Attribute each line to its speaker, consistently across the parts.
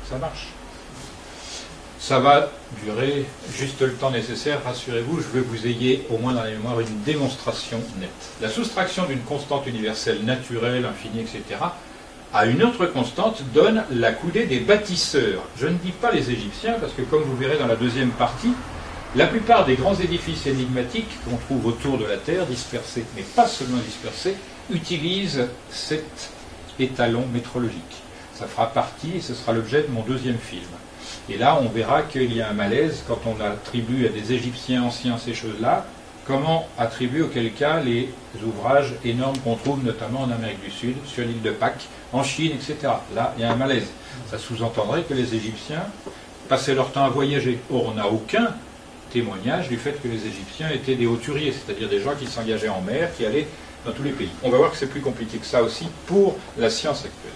Speaker 1: ça marche. Ça va durer juste le temps nécessaire, rassurez-vous, je veux que vous ayez au moins dans la mémoire une démonstration nette. La soustraction d'une constante universelle naturelle, infinie, etc., à une autre constante donne la coudée des bâtisseurs. Je ne dis pas les Égyptiens, parce que comme vous verrez dans la deuxième partie, la plupart des grands édifices énigmatiques qu'on trouve autour de la Terre, dispersés, mais pas seulement dispersés, utilisent cet étalon métrologique. Ça fera partie, et ce sera l'objet de mon deuxième film. Et là, on verra qu'il y a un malaise quand on attribue à des Égyptiens anciens ces choses-là. Comment attribuer, auquel cas, les ouvrages énormes qu'on trouve notamment en Amérique du Sud, sur l'île de Pâques, en Chine, etc. Là, il y a un malaise. Ça sous-entendrait que les Égyptiens passaient leur temps à voyager. Or, on n'a aucun témoignage du fait que les Égyptiens étaient des hauturiers, c'est-à-dire des gens qui s'engageaient en mer, qui allaient dans tous les pays. On va voir que c'est plus compliqué que ça aussi pour la science actuelle.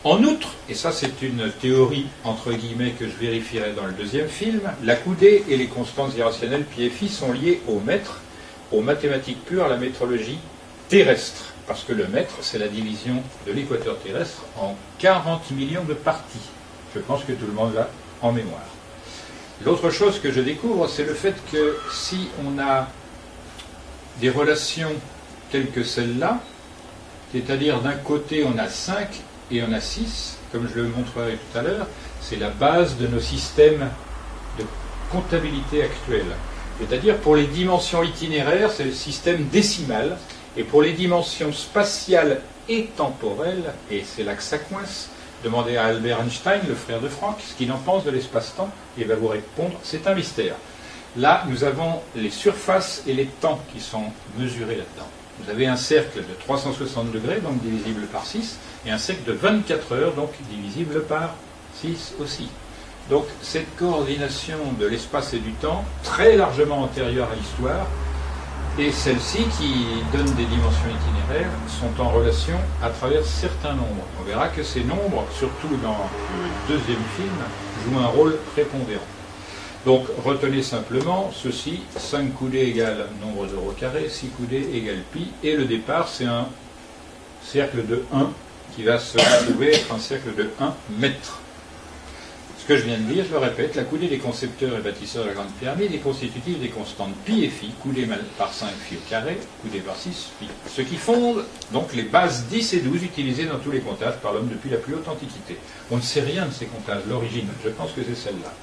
Speaker 1: En outre, et ça c'est une théorie entre guillemets que je vérifierai dans le deuxième film, la coudée et les constantes irrationnelles pi et phi sont liées au mètre, aux mathématiques pures, à la métrologie terrestre. Parce que le mètre, c'est la division de l'équateur terrestre en 40 millions de parties. Je pense que tout le monde l'a en mémoire. L'autre chose que je découvre, c'est le fait que si on a des relations telles que celle-là, c'est-à-dire d'un côté on a 5 et on a 6, comme je le montrerai tout à l'heure, c'est la base de nos systèmes de comptabilité actuels. C'est-à-dire pour les dimensions itinéraires, c'est le système décimal, et pour les dimensions spatiales et temporelles, et c'est là que ça coince, demandez à Albert Einstein, le frère de Franck, ce qu'il en pense de l'espace-temps, et il va vous répondre, c'est un mystère. Là, nous avons les surfaces et les temps qui sont mesurés là-dedans. Vous avez un cercle de 360 degrés, donc divisible par 6, et un cercle de 24 heures, donc divisible par 6 aussi. Donc cette coordination de l'espace et du temps, très largement antérieure à l'histoire, et celles-ci qui donnent des dimensions itinéraires, sont en relation à travers certains nombres. On verra que ces nombres, surtout dans le deuxième film, jouent un rôle prépondérant. Donc retenez simplement ceci, 5 coudées égale nombre de rho carré, 6 coudées égale pi, et le départ c'est un cercle de 1 qui va se retrouver être un cercle de 1 mètre. Ce que je viens de dire, je le répète, la coudée des concepteurs et bâtisseurs de la Grande Pyramide est constitutive des constantes pi et phi, coudée par 5 phi au carré, coudée par 6 pi. Ce qui fonde donc les bases 10 et 12 utilisées dans tous les comptages par l'homme depuis la plus haute antiquité. On ne sait rien de ces comptages, l'origine, je pense que c'est celle-là.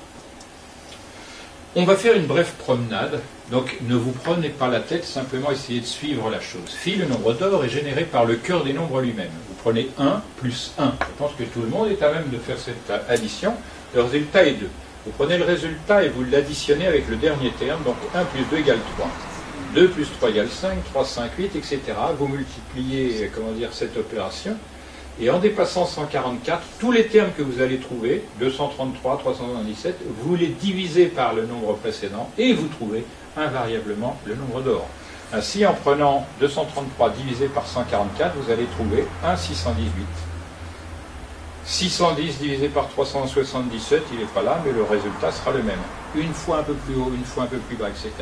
Speaker 1: On va faire une brève promenade, donc ne vous prenez pas la tête, simplement essayez de suivre la chose. Phi, le nombre d'or, est généré par le cœur des nombres lui-même. Vous prenez 1 plus 1. Je pense que tout le monde est à même de faire cette addition. Le résultat est 2. Vous prenez le résultat et vous l'additionnez avec le dernier terme, donc 1 plus 2 égale 3. 2 plus 3 égale 5, 3, 5, 8, etc. Vous multipliez, cette opération. Et en dépassant 144, tous les termes que vous allez trouver, 233, 377, vous les divisez par le nombre précédent et vous trouvez invariablement le nombre d'or. Ainsi, en prenant 233 divisé par 144, vous allez trouver 1,618. 610 divisé par 377, il n'est pas là, mais le résultat sera le même. Une fois un peu plus haut, une fois un peu plus bas, etc.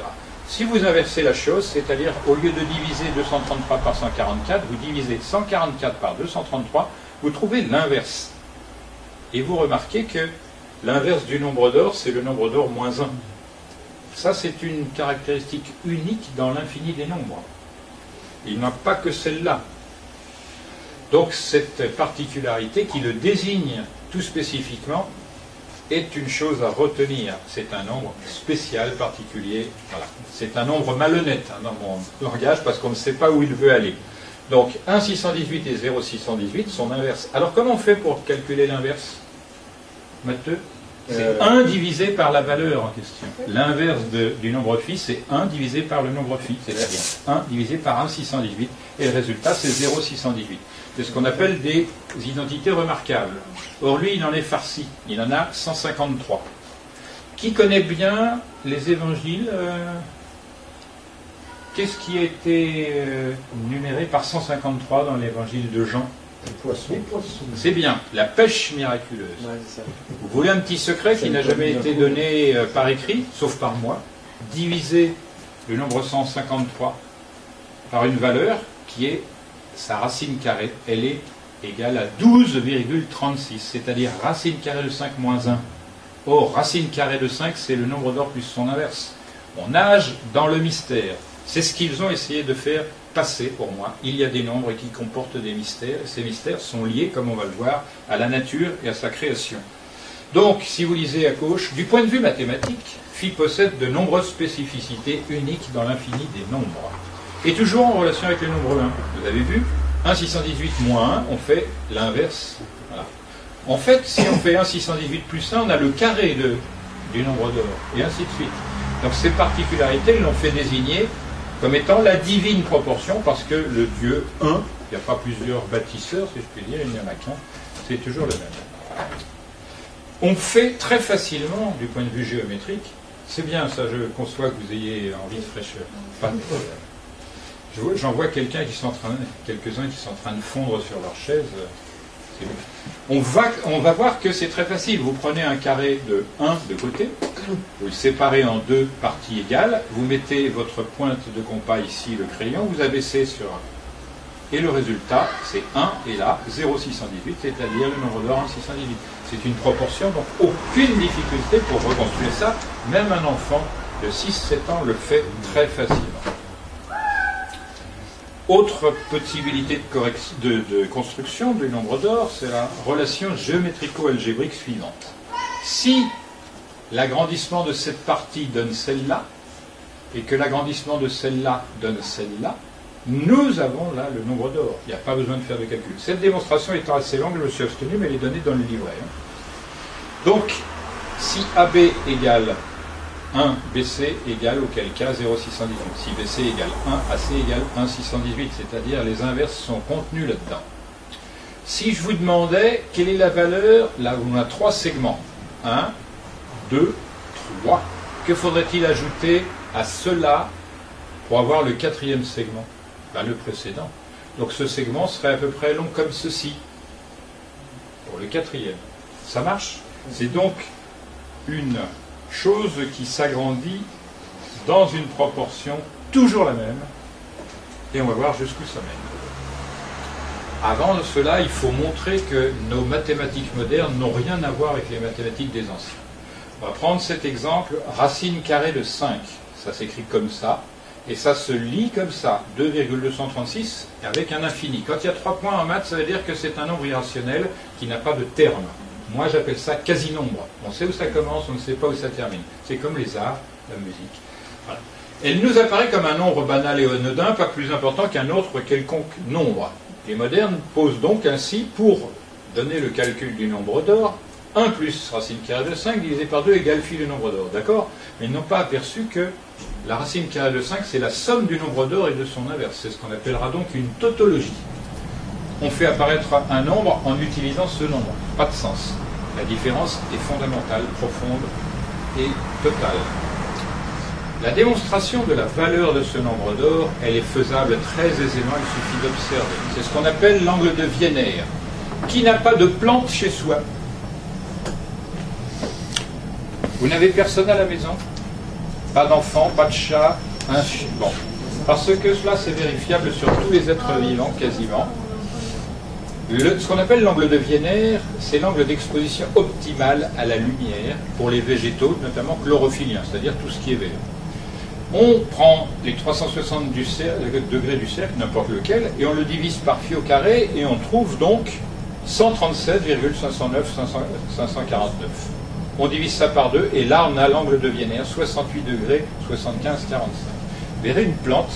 Speaker 1: Si vous inversez la chose, c'est-à-dire au lieu de diviser 233 par 144, vous divisez 144 par 233, vous trouvez l'inverse. Et vous remarquez que l'inverse du nombre d'or, c'est le nombre d'or moins 1. Ça, c'est une caractéristique unique dans l'infini des nombres. Il n'a pas que celle-là. Donc cette particularité qui le désigne tout spécifiquement est une chose à retenir. C'est un nombre spécial, particulier. Voilà. C'est un nombre malhonnête dans mon langage parce qu'on ne sait pas où il veut aller. Donc 1,618 et 0,618 sont inverses. Alors comment on fait pour calculer l'inverse, Matteux? C'est 1 divisé par la valeur en question. L'inverse du nombre phi, c'est 1 divisé par le nombre phi, c'est-à-dire 1 divisé par 1,618. Et le résultat, c'est 0,618. C'est ce qu'on appelle des identités remarquables. Or, lui, il en est farci. Il en a 153. Qui connaît bien les évangiles Qu'est-ce qui a été numéré par 153 dans l'évangile de Jean?
Speaker 2: Les poissons.
Speaker 1: C'est bien, la pêche miraculeuse.
Speaker 2: Ouais, c'est ça.
Speaker 1: Vous voulez un petit secret qui n'a jamais été donné par écrit, sauf par moi? Diviser le nombre 153 par une valeur qui est sa racine carrée. Elle est égale à 12,36, c'est-à-dire racine carrée de 5 moins 1. Or, racine carrée de 5, c'est le nombre d'or plus son inverse. On nage dans le mystère. C'est ce qu'ils ont essayé de faire passer pour moi. Il y a des nombres qui comportent des mystères, et ces mystères sont liés, comme on va le voir, à la nature et à sa création. Donc, si vous lisez à gauche, du point de vue mathématique, Phi possède de nombreuses spécificités uniques dans l'infini des nombres. Et toujours en relation avec le nombre 1. Vous avez vu, 1 618 moins 1, on fait l'inverse. Voilà. En fait, si on fait 1 618 plus 1, on a le carré du nombre d'or, et ainsi de suite. Donc ces particularités l'ont fait désigner comme étant la divine proportion, parce que le Dieu 1, il n'y a pas plusieurs bâtisseurs, si je puis dire, il n'y en a qu'un, c'est toujours le même. On fait très facilement, du point de vue géométrique, c'est bien ça, je conçois que vous ayez envie de fraîcheur. Pas de problème. J'en vois quelqu'un quelques-uns qui sont en train de fondre sur leur chaise. On va voir que c'est très facile. Vous prenez un carré de 1 de côté, vous le séparez en deux parties égales, vous mettez votre pointe de compas ici, le crayon, vous abaissez sur 1. Et le résultat, c'est 1 et là, 0,618, c'est-à-dire le nombre d'or en 618. C'est une proportion, donc aucune difficulté pour reconstruire ça. Même un enfant de 6-7 ans le fait très facilement. Autre possibilité de construction du nombre d'or, c'est la relation géométrico-algébrique suivante. Si l'agrandissement de cette partie donne celle-là, et que l'agrandissement de celle-là donne celle-là, nous avons là le nombre d'or. Il n'y a pas besoin de faire de calcul. Cette démonstration étant assez longue, je me suis abstenu, mais elle est donnée dans le livret. Donc, si AB égale 1 BC égale auquel cas 0,618. Si BC égale 1, AC égale 1,618, c'est-à-dire les inverses sont contenus là-dedans. Si je vous demandais quelle est la valeur, là où on a 3 segments, 1, 2, 3, que faudrait-il ajouter à cela pour avoir le 4e segment? Ben, le précédent. Donc ce segment serait à peu près long comme ceci, pour le 4e. Ça marche? C'est donc une chose qui s'agrandit dans une proportion toujours la même, et on va voir jusqu'où ça mène. Avant cela, il faut montrer que nos mathématiques modernes n'ont rien à voir avec les mathématiques des anciens. On va prendre cet exemple, racine carrée de 5, ça s'écrit comme ça, et ça se lit comme ça, 2,236 avec un infini. Quand il y a 3 points en maths, ça veut dire que c'est un nombre irrationnel qui n'a pas de terme. Moi, j'appelle ça quasi-nombre. On sait où ça commence, on ne sait pas où ça termine. C'est comme les arts, la musique. Voilà. Elle nous apparaît comme un nombre banal et anodin, pas plus important qu'un autre quelconque nombre. Les modernes posent donc ainsi, pour donner le calcul du nombre d'or, 1 plus racine carrée de 5 divisé par 2 égale phi le nombre d'or. D'accord? Mais ils n'ont pas aperçu que la racine carrée de 5, c'est la somme du nombre d'or et de son inverse. C'est ce qu'on appellera donc une tautologie. On fait apparaître un nombre en utilisant ce nombre. Pas de sens. La différence est fondamentale, profonde et totale. La démonstration de la valeur de ce nombre d'or, elle est faisable très aisément, il suffit d'observer. C'est ce qu'on appelle l'angle de Wiener. Qui n'a pas de plante chez soi? Vous n'avez personne à la maison? Pas d'enfant, pas de chat, un chien. Bon. Parce que cela, c'est vérifiable sur tous les êtres vivants, quasiment. Ce qu'on appelle l'angle de Wiener, c'est l'angle d'exposition optimale à la lumière pour les végétaux, notamment chlorophylliens, c'est-à-dire tout ce qui est vert. On prend les 360 degrés du cercle, n'importe lequel, et on le divise par phi au carré, et on trouve donc 137,509 549. On divise ça par 2, et là on a l'angle de Wiener, 68 degrés, 75, 45. Vous verrez une plante.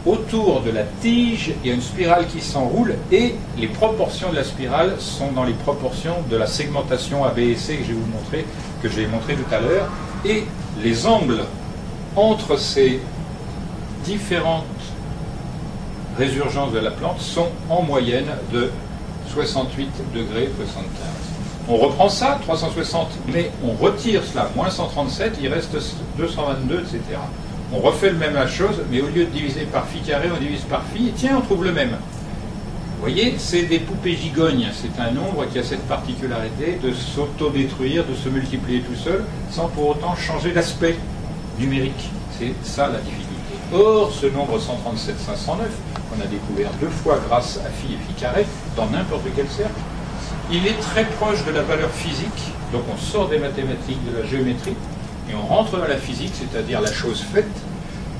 Speaker 1: Autour de la tige, il y a une spirale qui s'enroule et les proportions de la spirale sont dans les proportions de la segmentation A, B et C que je vais vous montrer, que j'ai montré tout à l'heure. Et les angles entre ces différentes résurgences de la plante sont en moyenne de 68 degrés 75. On reprend ça, 360, mais on retire cela, moins 137, il reste 222, etc. On refait la même chose, mais au lieu de diviser par phi carré, on divise par phi, et tiens, on trouve le même. Vous voyez, c'est des poupées gigognes. C'est un nombre qui a cette particularité de s'autodétruire, de se multiplier tout seul, sans pour autant changer d'aspect numérique. C'est ça la difficulté. Or, ce nombre 137 509, qu'on qu'on a découvert 2 fois grâce à phi et phi carré, dans n'importe quel cercle. Il est très proche de la valeur physique, donc on sort des mathématiques, de la géométrie, et on rentre dans la physique, c'est-à-dire la chose faite.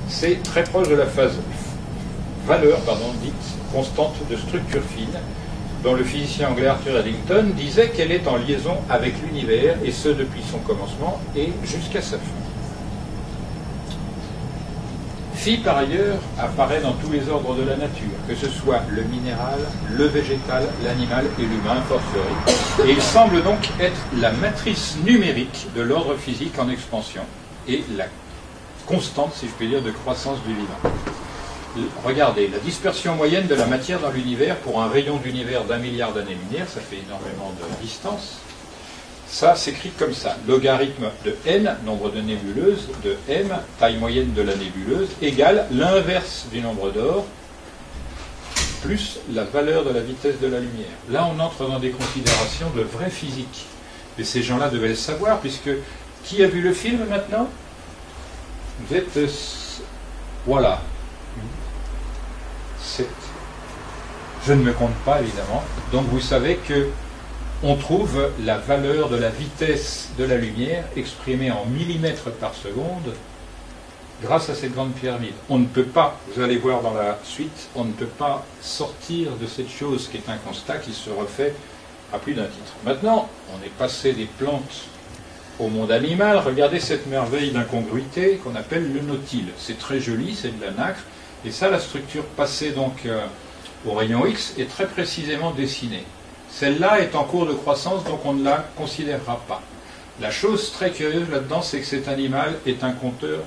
Speaker 1: C'est très proche de la valeur dite constante de structure fine, dont le physicien anglais Arthur Eddington disait qu'elle est en liaison avec l'univers, et ce depuis son commencement et jusqu'à sa fin. Phi, par ailleurs, apparaît dans tous les ordres de la nature, que ce soit le minéral, le végétal, l'animal et l'humain, fortiori. Et il semble donc être la matrice numérique de l'ordre physique en expansion, et la constante, si je puis dire, de croissance du vivant. Regardez, la dispersion moyenne de la matière dans l'univers pour un rayon d'univers d'1 milliard d'années-lumière, ça fait énormément de distance. Ça s'écrit comme ça, logarithme de n, nombre de nébuleuses, de m, taille moyenne de la nébuleuse, égale l'inverse du nombre d'or, plus la valeur de la vitesse de la lumière. Là, on entre dans des considérations de vraie physique. Et ces gens-là devaient le savoir, puisque qui a vu le film maintenant? Vous êtes... voilà. 7. Je ne me compte pas, évidemment. Donc vous savez que on trouve la valeur de la vitesse de la lumière exprimée en millimètres par seconde grâce à cette grande pyramide. On ne peut pas, vous allez voir dans la suite, on ne peut pas sortir de cette chose qui est un constat qui se refait à plus d'un titre. Maintenant, on est passé des plantes au monde animal. Regardez cette merveille d'incongruité qu'on appelle le nautile. C'est très joli, c'est de la nacre. Et ça, la structure passée donc au rayon X est très précisément dessinée. Celle-là est en cours de croissance, donc on ne la considérera pas. La chose très curieuse là-dedans, c'est que cet animal est un compteur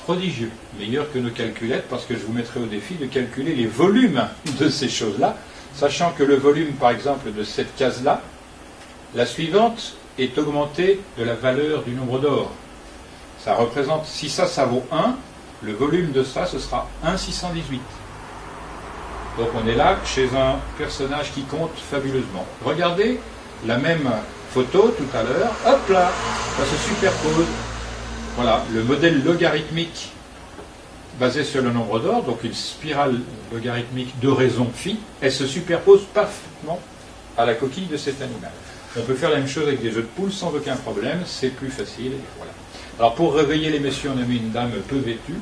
Speaker 1: prodigieux, meilleur que nos calculettes, parce que je vous mettrai au défi de calculer les volumes de ces choses-là, sachant que le volume, par exemple, de cette case-là, la suivante est augmentée de la valeur du nombre d'or. Ça représente, si ça vaut 1, le volume de ça, ce sera 1,618. Donc on est là chez un personnage qui compte fabuleusement. Regardez la même photo tout à l'heure. Hop là, ça se superpose. Voilà, le modèle logarithmique basé sur le nombre d'or, donc une spirale logarithmique de raison phi, elle se superpose parfaitement à la coquille de cet animal. On peut faire la même chose avec des œufs de poule sans aucun problème, c'est plus facile. Et voilà. Alors pour réveiller les messieurs, on a mis une dame peu vêtue.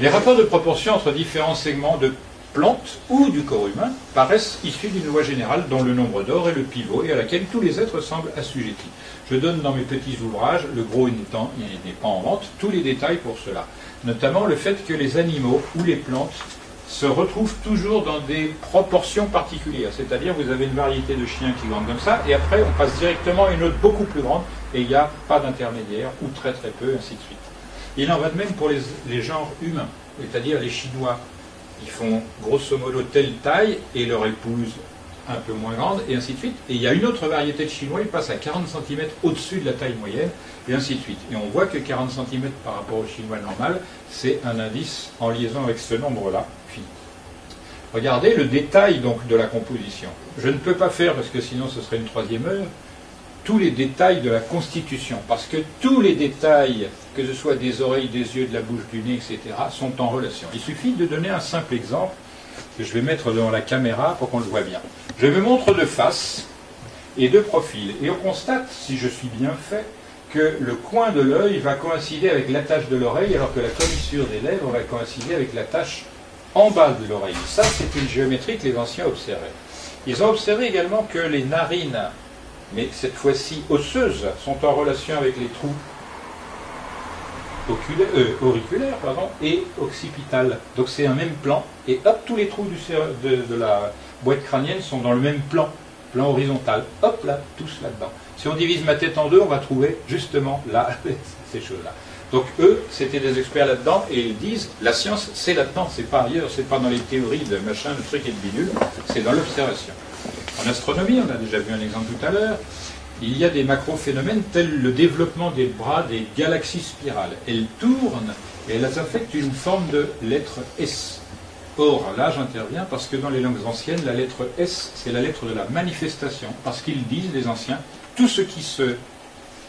Speaker 1: Les rapports de proportion entre différents segments de plantes ou du corps humain paraissent issus d'une loi générale dont le nombre d'or est le pivot et à laquelle tous les êtres semblent assujettis. Je donne dans mes petits ouvrages, le gros il n'est pas en vente, tous les détails pour cela. Notamment le fait que les animaux ou les plantes se retrouvent toujours dans des proportions particulières. C'est-à-dire vous avez une variété de chiens qui grandent comme ça et après on passe directement à une autre beaucoup plus grande et il n'y a pas d'intermédiaire ou très très peu, ainsi de suite. Il en va de même pour les genres humains, c'est-à-dire les Chinois. Ils font grosso modo telle taille et leur épouse un peu moins grande, et ainsi de suite. Et il y a une autre variété de Chinois, ils passent à 40 cm au-dessus de la taille moyenne, et ainsi de suite. Et on voit que 40 cm par rapport au Chinois normal, c'est un indice en liaison avec ce nombre-là, phi. Regardez le détail donc de la composition. Je ne peux pas faire, parce que sinon ce serait une 3e heure, tous les détails de la constitution, parce que tous les détails, que ce soit des oreilles, des yeux, de la bouche, du nez, etc., sont en relation. Il suffit de donner un simple exemple, que je vais mettre devant la caméra pour qu'on le voit bien. Je me montre de face et de profil, et on constate, si je suis bien fait, que le coin de l'œil va coïncider avec l'attache de l'oreille, alors que la commissure des lèvres va coïncider avec l'attache en bas de l'oreille. Ça, c'est une géométrie que les anciens observaient. Ils ont observé également que les narines, mais cette fois-ci osseuses, sont en relation avec les trous auriculaires et occipitales. Donc c'est un même plan, et hop, tous les trous de la boîte crânienne sont dans le même plan horizontal. Hop là, tous là-dedans. Si on divise ma tête en deux, on va trouver justement là ces choses-là. Donc eux, c'était des experts là-dedans, et ils disent, la science, c'est là-dedans, c'est pas ailleurs, c'est pas dans les théories de machin, de truc et de bidule, c'est dans l'observation. En astronomie, on a déjà vu un exemple tout à l'heure, il y a des macro-phénomènes tels le développement des bras des galaxies spirales. Elles tournent et elles affectent une forme de lettre S. Or, là j'interviens parce que dans les langues anciennes, la lettre S, c'est la lettre de la manifestation. Parce qu'ils disent, les anciens, tout ce qui se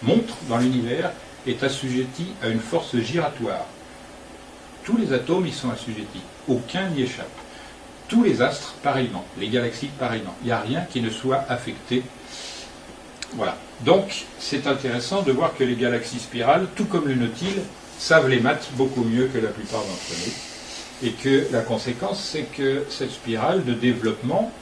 Speaker 1: montre dans l'univers est assujetti à une force giratoire. Tous les atomes y sont assujettis. Aucun n'y échappe. Tous les astres, pareillement. Les galaxies, pareillement. Il n'y a rien qui ne soit affecté. Voilà. Donc, c'est intéressant de voir que les galaxies spirales, tout comme le Nautile, savent les maths beaucoup mieux que la plupart d'entre nous. Et que la conséquence, c'est que cette spirale de développement,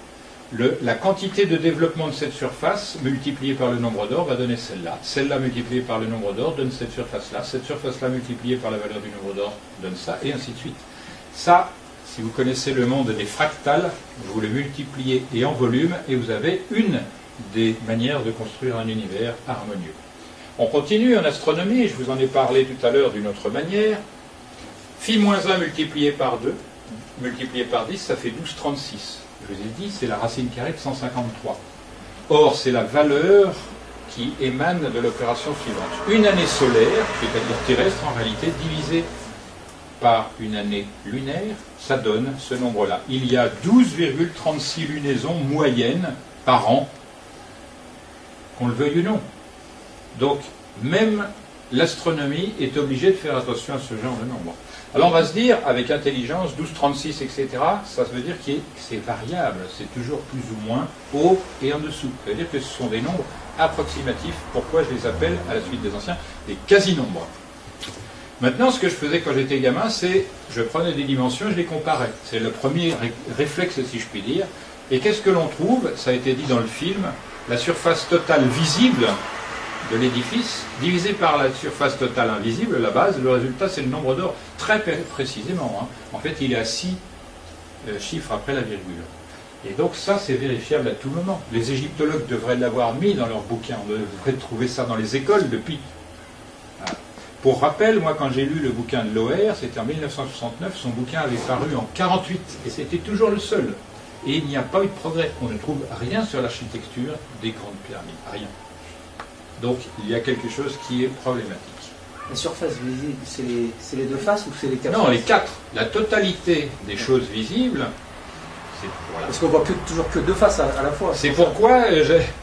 Speaker 1: la quantité de développement de cette surface multipliée par le nombre d'or va donner celle-là. Celle-là multipliée par le nombre d'or donne cette surface-là. Cette surface-là multipliée par la valeur du nombre d'or donne ça, et ainsi de suite. Ça, si vous connaissez le monde des fractales, vous le multipliez et en volume, et vous avez une des manières de construire un univers harmonieux. On continue en astronomie, je vous en ai parlé tout à l'heure d'une autre manière. Phi-1 multiplié par 2, multiplié par 10, ça fait 12,36. Je vous ai dit, c'est la racine carrée de 153. Or, c'est la valeur qui émane de l'opération suivante. Une année solaire, c'est-à-dire terrestre en réalité, divisée par une année lunaire, ça donne ce nombre-là. Il y a 12,36 lunaisons moyennes par an, qu'on le veuille ou non. Donc, même l'astronomie est obligée de faire attention à ce genre de nombre. Alors on va se dire, avec intelligence, 12, 36, etc., ça veut dire que c'est variable, c'est toujours plus ou moins haut et en dessous. Ça veut dire que ce sont des nombres approximatifs. Pourquoi je les appelle, à la suite des anciens, des quasi-nombres. Maintenant, ce que je faisais quand j'étais gamin, c'est, je prenais des dimensions et je les comparais. C'est le premier réflexe, si je puis dire. Et qu'est-ce que l'on trouve? Ça a été dit dans le film, la surface totale visible de l'édifice, divisé par la surface totale invisible, la base, le résultat c'est le nombre d'or, très précisément. Hein. En fait, il est à 6 chiffres après la virgule. Et donc ça, c'est vérifiable à tout moment. Les égyptologues devraient l'avoir mis dans leurs bouquins, on devrait trouver ça dans les écoles depuis. Voilà. Pour rappel, moi quand j'ai lu le bouquin de Loher, c'était en 1969, son bouquin avait paru en 48, et c'était toujours le seul. Et il n'y a pas eu de progrès. On ne trouve rien sur l'architecture des grandes pyramides, rien. Donc, il y a quelque chose qui est problématique.
Speaker 2: La surface visible, c'est les deux faces ou c'est les quatre?
Speaker 1: Non, les quatre. La totalité des choses visibles, c'est... Voilà.
Speaker 2: Parce qu'on voit toujours que deux faces à la fois.
Speaker 1: C'est pourquoi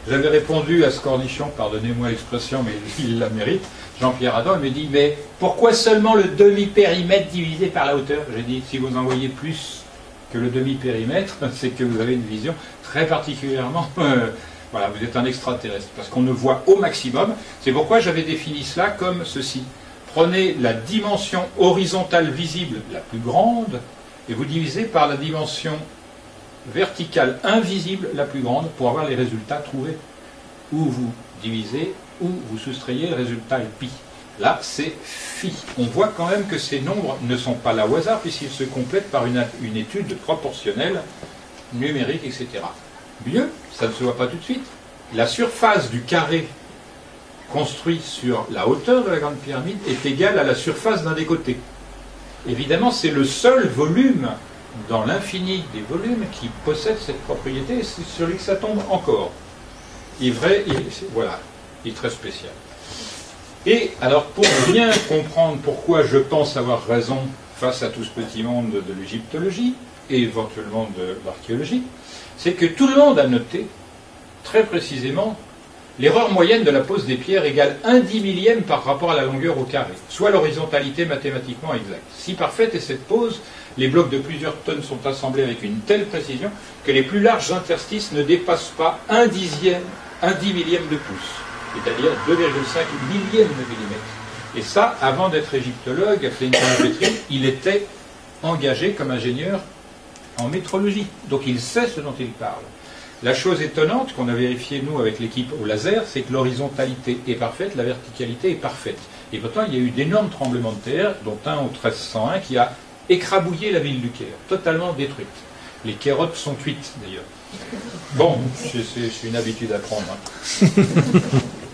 Speaker 1: j'avais répondu à ce cornichon, pardonnez-moi l'expression, mais il la mérite, Jean-Pierre Adam, il me dit, mais pourquoi seulement le demi-périmètre divisé par la hauteur? J'ai dit, si vous en voyez plus que le demi-périmètre, c'est que vous avez une vision très particulièrement... Voilà, vous êtes un extraterrestre, parce qu'on ne voit au maximum. C'est pourquoi j'avais défini cela comme ceci. Prenez la dimension horizontale visible la plus grande, et vous divisez par la dimension verticale invisible la plus grande pour avoir les résultats trouvés. Ou vous divisez, ou vous soustrayez, le résultat est pi. Là, c'est phi. On voit quand même que ces nombres ne sont pas là au hasard, puisqu'ils se complètent par une étude proportionnelle, numérique, etc. Mieux, ça ne se voit pas tout de suite. La surface du carré construit sur la hauteur de la grande pyramide est égale à la surface d'un des côtés. Évidemment, c'est le seul volume dans l'infini des volumes qui possède cette propriété, et c'est sur lui que ça tombe encore. Voilà, il est très spécial. Et alors, pour bien comprendre pourquoi je pense avoir raison face à tout ce petit monde de l'égyptologie, et éventuellement de l'archéologie, c'est que tout le monde a noté, très précisément, l'erreur moyenne de la pose des pierres égale 1/10 par rapport à la longueur au carré, soit l'horizontalité mathématiquement exacte. Si parfaite est cette pose, les blocs de plusieurs tonnes sont assemblés avec une telle précision que les plus larges interstices ne dépassent pas 1/10 de pouce, c'est-à-dire 2,5 millièmes de millimètre. Et ça, avant d'être égyptologue, à Fleischmann-Petry, il était engagé comme ingénieur en métrologie. Donc il sait ce dont il parle. La chose étonnante qu'on a vérifiée, nous, avec l'équipe au laser, c'est que l'horizontalité est parfaite, la verticalité est parfaite. Et pourtant, il y a eu d'énormes tremblements de terre, dont un au 1301, qui a écrabouillé la ville du Caire, totalement détruite. Les kérotes sont cuites, d'ailleurs. Bon, c'est une habitude à prendre. Hein.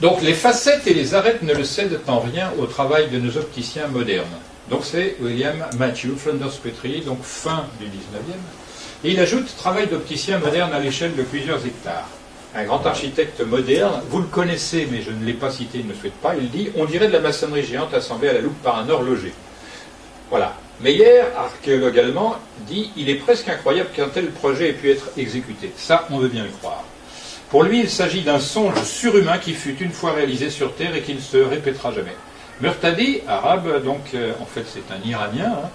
Speaker 1: Donc les facettes et les arêtes ne le cèdent en rien au travail de nos opticiens modernes. Donc c'est William Matthew, Flanders-Petry, donc fin du 19e. Et il ajoute travail d'opticien moderne à l'échelle de plusieurs hectares. Un grand architecte moderne, vous le connaissez, mais je ne l'ai pas cité, il ne le souhaite pas, il dit « On dirait de la maçonnerie géante assemblée à la loupe par un horloger ». Voilà. Meyer, archéologue allemand, dit « Il est presque incroyable qu'un tel projet ait pu être exécuté ». Ça, on veut bien le croire. Pour lui, il s'agit d'un songe surhumain qui fut une fois réalisé sur Terre et qui ne se répétera jamais. Murtadi, arabe, donc en fait c'est un Iranien, hein,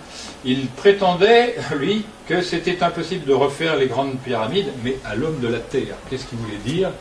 Speaker 1: il prétendait, lui, que c'était impossible de refaire les grandes pyramides, mais à l'homme de la Terre. Qu'est-ce qu'il voulait dire?